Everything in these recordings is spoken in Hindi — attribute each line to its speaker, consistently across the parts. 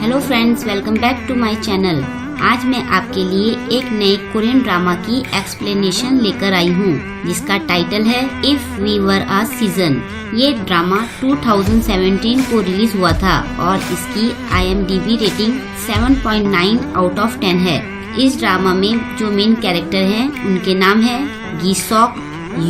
Speaker 1: Hello friends, welcome back to my channel. आज मैं आपके लिए एक नए कोरियन ड्रामा की एक्सप्लेनेशन लेकर आई हूँ, जिसका टाइटल है if we were a season. ये ड्रामा 2017 को रिलीज हुआ था और इसकी IMDb रेटिंग 7.9 आउट ऑफ 10 है। इस ड्रामा में जो मेन कैरेक्टर हैं उनके नाम है गी-सॉक,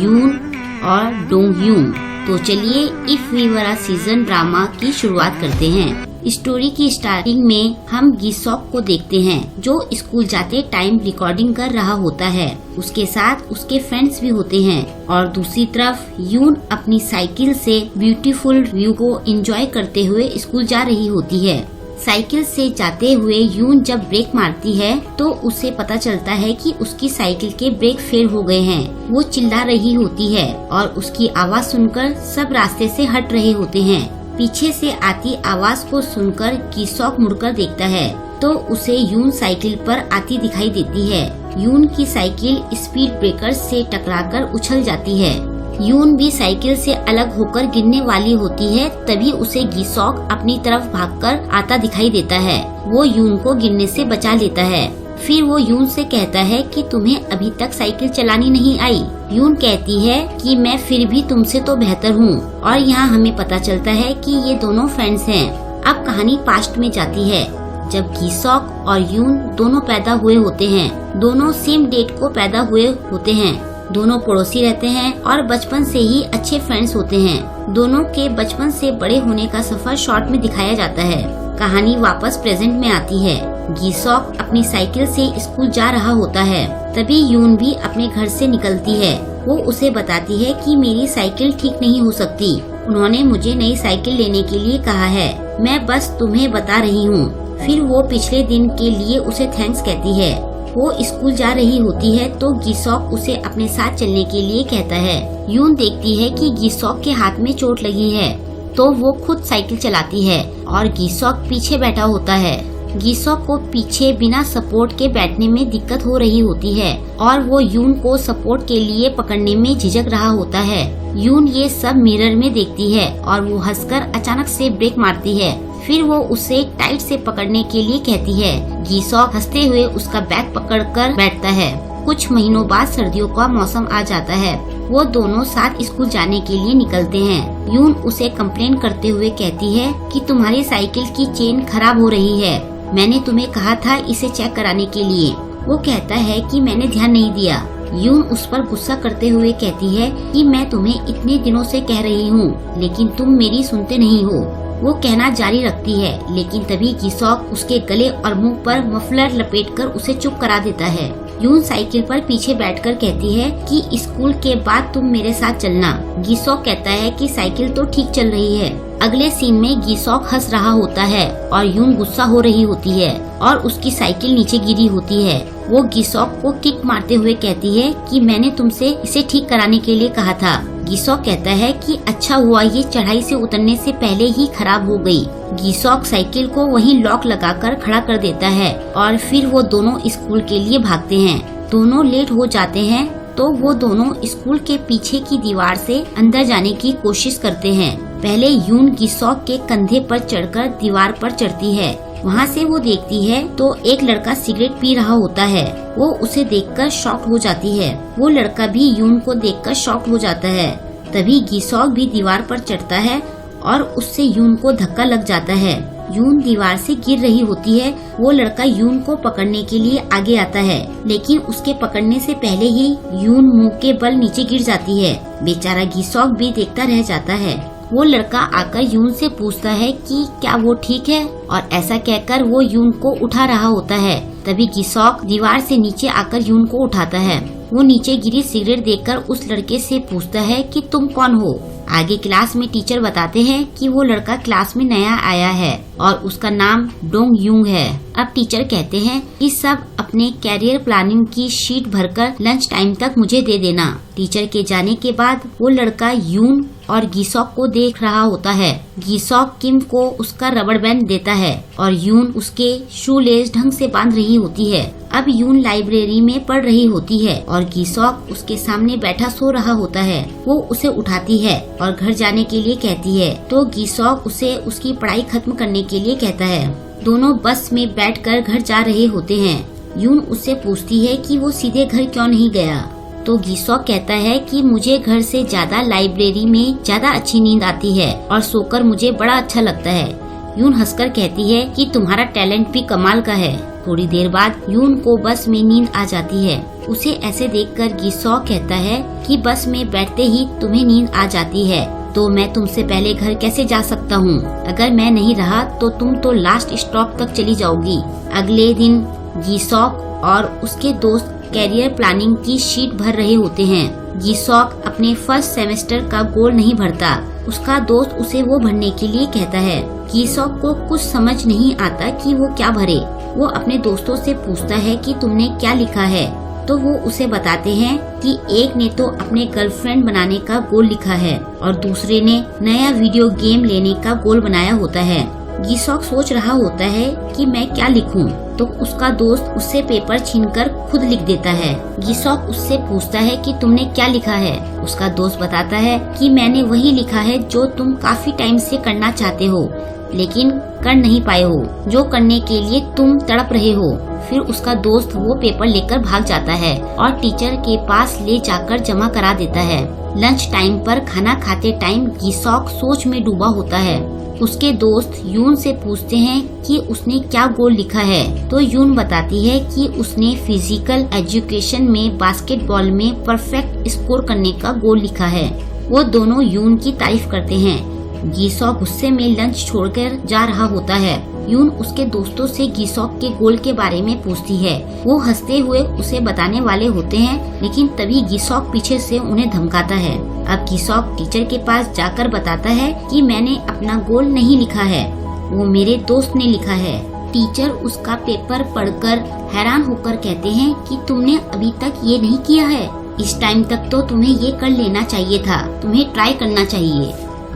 Speaker 1: यून और डोंग-ह्यून। तो चलिए if we were a season drama की शुरुआत करते हैं। स्टोरी की स्टार्टिंग में हम गी-सॉक को देखते हैं, जो स्कूल जाते टाइम रिकॉर्डिंग कर रहा होता है। उसके साथ उसके फ्रेंड्स भी होते हैं और दूसरी तरफ यून अपनी साइकिल से ब्यूटीफुल व्यू को एंजॉय करते हुए स्कूल जा रही होती है। साइकिल से जाते हुए यून जब ब्रेक मारती है तो उसे पता चलता है कि उसकी साइकिल के ब्रेक फेल हो गए हैं। वो चिल्ला रही होती है और उसकी आवाज सुनकर सब रास्ते से हट रहे होते हैं। पीछे से आती आवाज को सुनकर गी-सॉक मुड़कर देखता है तो उसे यून साइकिल पर आती दिखाई देती है। यून की साइकिल स्पीड ब्रेकर से टकराकर उछल जाती है। यून भी साइकिल से अलग होकर गिरने वाली होती है, तभी उसे गी-सॉक अपनी तरफ भागकर आता दिखाई देता है। वो यून को गिरने से बचा लेता है। फिर वो यून से कहता है कि तुम्हें अभी तक साइकिल चलानी नहीं आई। यून कहती है कि मैं फिर भी तुमसे तो बेहतर हूँ। और यहाँ हमें पता चलता है कि ये दोनों फ्रेंड्स हैं। अब कहानी पास्ट में जाती है, जब गी-सॉक और यून दोनों पैदा हुए होते हैं। दोनों सेम डेट को पैदा हुए होते हैं। दोनों पड़ोसी रहते हैं और बचपन से ही अच्छे फ्रेंड्स होते हैं। दोनों के बचपन से बड़े होने का सफर शॉर्ट में दिखाया जाता है। कहानी वापस प्रेजेंट में आती है। गी-सॉक अपनी साइकिल से स्कूल जा रहा होता है, तभी यून भी अपने घर से निकलती है। वो उसे बताती है कि मेरी साइकिल ठीक नहीं हो सकती। उन्होंने मुझे नई साइकिल लेने के लिए कहा है, मैं बस तुम्हें बता रही हूँ। फिर वो पिछले दिन के लिए उसे थैंक्स कहती है। वो स्कूल जा रही होती है तो गी-सॉक उसे अपने साथ चलने के लिए कहता है। यून देखती है कि गी-सॉक के हाथ में चोट लगी है तो वो खुद साइकिल चलाती है और गी-सॉक पीछे बैठा होता है। गी-सॉक को पीछे बिना सपोर्ट के बैठने में दिक्कत हो रही होती है और वो यून को सपोर्ट के लिए पकड़ने में झिझक रहा होता है। यून ये सब मिरर में देखती है और वो हंसकर अचानक से ब्रेक मारती है। फिर वो उसे टाइट से पकड़ने के लिए कहती है। गी-सॉक हंसते हुए उसका बैग पकड़कर बैठता है। कुछ महीनों बाद सर्दियों का मौसम आ जाता है। वो दोनों साथ स्कूल जाने के लिए निकलते हैं। यून उसे कंप्लेन करते हुए कहती है कि तुम्हारी साइकिल की चेन खराब हो रही है, मैंने तुम्हें कहा था इसे चेक कराने के लिए। वो कहता है कि मैंने ध्यान नहीं दिया। यून उस पर गुस्सा करते हुए कहती है कि मैं तुम्हें इतने दिनों से कह रही हूँ, लेकिन तुम मेरी सुनते नहीं हो। वो कहना जारी रखती है, लेकिन तभी गी-सॉक उसके गले और मुंह पर मफलर लपेटकर उसे चुप करा देता है। यून साइकिल पर पीछे बैठकर कहती है कि स्कूल के बाद तुम मेरे साथ चलना। गी-सॉक कहता है कि साइकिल तो ठीक चल रही है। अगले सीन में गी-सॉक हंस रहा होता है और यून गुस्सा हो रही होती है और उसकी साइकिल नीचे गिरी होती है। वो गी-सॉक को किक मारते हुए कहती है कि मैंने तुमसे इसे ठीक कराने के लिए कहा था। गी-सॉक कहता है कि अच्छा हुआ ये चढ़ाई से उतरने से पहले ही खराब हो गई। गी-सॉक साइकिल को वहीं लॉक लगाकर खड़ा कर देता है और फिर वो दोनों स्कूल के लिए भागते हैं। दोनों लेट हो जाते हैं तो वो दोनों स्कूल के पीछे की दीवार से अंदर जाने की कोशिश करते हैं। पहले यून गी-सॉक के कंधे पर चढ़कर दीवार पर चढ़ती है। वहाँ से वो देखती है तो एक लड़का सिगरेट पी रहा होता है। वो उसे देखकर शॉक हो जाती है। वो लड़का भी यून को देखकर शॉक हो जाता है। तभी गी-सॉक भी दीवार पर चढ़ता है और उससे यून को धक्का लग जाता है। यून दीवार से गिर रही होती है। वो लड़का यून को पकड़ने के लिए आगे आता है, लेकिन उसके पकड़ने से पहले ही यून मुंह के बल नीचे गिर जाती है। बेचारा गी-सॉक भी देखता रह जाता है। वो लड़का आकर यून से पूछता है कि क्या वो ठीक है, और ऐसा कहकर वो यून को उठा रहा होता है। तभी गी-सॉक दीवार से नीचे आकर यून को उठाता है। वो नीचे गिरी सिगरेट देखकर उस लड़के से पूछता है कि तुम कौन हो। आगे क्लास में टीचर बताते हैं कि वो लड़का क्लास में नया आया है और उसका नाम डोंग-ह्यून है। अब टीचर कहते हैं कि सब अपने कैरियर प्लानिंग की शीट भरकर लंच टाइम तक मुझे दे देना। टीचर के जाने के बाद वो लड़का यून और गी-सॉक को देख रहा होता है। गी-सॉक किम को उसका रबड़ बैंड देता है और यून उसके शू लेस ढंग से बांध रही होती है। अब यून लाइब्रेरी में पढ़ रही होती है और गी-सॉक उसके सामने बैठा सो रहा होता है। वो उसे उठाती है और घर जाने के लिए कहती है तो गी-सॉक उसे उसकी पढ़ाई खत्म करने के लिए कहता है। दोनों बस में बैठकर घर जा रहे होते हैं। यून उससे पूछती है कि वो सीधे घर क्यों नहीं गया। तो गीसॉक कहता है कि मुझे घर से ज्यादा लाइब्रेरी में ज्यादा अच्छी नींद आती है और सोकर मुझे बड़ा अच्छा लगता है। यून हंसकर कहती है कि तुम्हारा टैलेंट भी कमाल का है। थोड़ी देर बाद यून को बस में नींद आ जाती है। उसे ऐसे देखकर गीसॉक कहता है कि बस में बैठते ही तुम्हें नींद आ जाती है तो मैं तुमसे पहले घर कैसे जा सकता हूँ? अगर मैं नहीं रहा तो तुम तो लास्ट स्टॉप तक चली जाओगी। अगले दिन गीसॉक और उसके दोस्त कैरियर प्लानिंग की शीट भर रहे होते हैं। गीसॉक अपने फर्स्ट सेमेस्टर का गोल नहीं भरता। उसका दोस्त उसे वो भरने के लिए कहता है। गीसॉक को कुछ समझ नहीं आता कि वो क्या भरे। वो अपने दोस्तों से पूछता है कि तुमने क्या लिखा है, तो वो उसे बताते हैं कि एक ने तो अपने गर्लफ्रेंड बनाने का गोल लिखा है और दूसरे ने नया वीडियो गेम लेने का गोल बनाया होता है। गीसॉक सोच रहा होता है कि मैं क्या लिखूं, तो उसका दोस्त उससे पेपर छीनकर खुद लिख देता है। गीसॉक उससे पूछता है कि तुमने क्या लिखा है। उसका दोस्त बताता है कि मैंने वही लिखा है जो तुम काफी टाइम से करना चाहते हो लेकिन कर नहीं पाए हो, जो करने के लिए तुम तड़प रहे हो। फिर उसका दोस्त वो पेपर लेकर भाग जाता है और टीचर के पास ले जाकर जमा करा देता है। लंच टाइम पर खाना खाते टाइम गीसॉक सोच में डूबा होता है। उसके दोस्त यून से पूछते हैं कि उसने क्या गोल लिखा है, तो यून बताती है कि उसने फिजिकल एजुकेशन में बास्केटबॉल में परफेक्ट स्कोर करने का गोल लिखा है। वो दोनों यून की तारीफ करते हैं। गीसॉक गुस्से में लंच छोड़कर जा रहा होता है। यून उसके दोस्तों से गीसॉक के गोल के बारे में पूछती है। वो हंसते हुए उसे बताने वाले होते हैं, लेकिन तभी गीसॉक पीछे से उन्हें धमकाता है। अब गीसॉक टीचर के पास जाकर बताता है कि मैंने अपना गोल नहीं लिखा है, वो मेरे दोस्त ने लिखा है। टीचर उसका पेपर पढ़कर हैरान होकर कहते हैं कि तुमने अभी तक ये नहीं किया है। इस टाइम तक तो तुम्हें ये कर लेना चाहिए था, तुम्हें ट्राई करना चाहिए।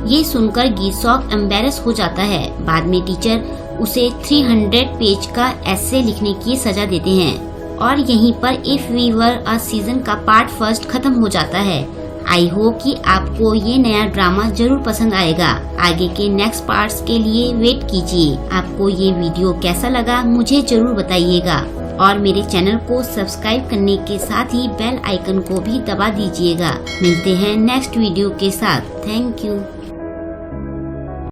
Speaker 1: ये सुनकर गीसॉक एम्बैरेस हो जाता है। बाद में टीचर उसे 300 पेज का एसे लिखने की सजा देते हैं और यहीं पर if we were a season का पार्ट फर्स्ट खत्म हो जाता है। आई होप कि आपको ये नया ड्रामा जरूर पसंद आएगा। आगे के नेक्स्ट पार्ट्स के लिए वेट कीजिए। आपको ये वीडियो कैसा लगा मुझे जरूर बताइएगा और मेरे चैनल को सब्सक्राइब करने के साथ ही बेल आइकन को भी दबा दीजिएगा। मिलते हैं नेक्स्ट वीडियो के साथ। Thank you.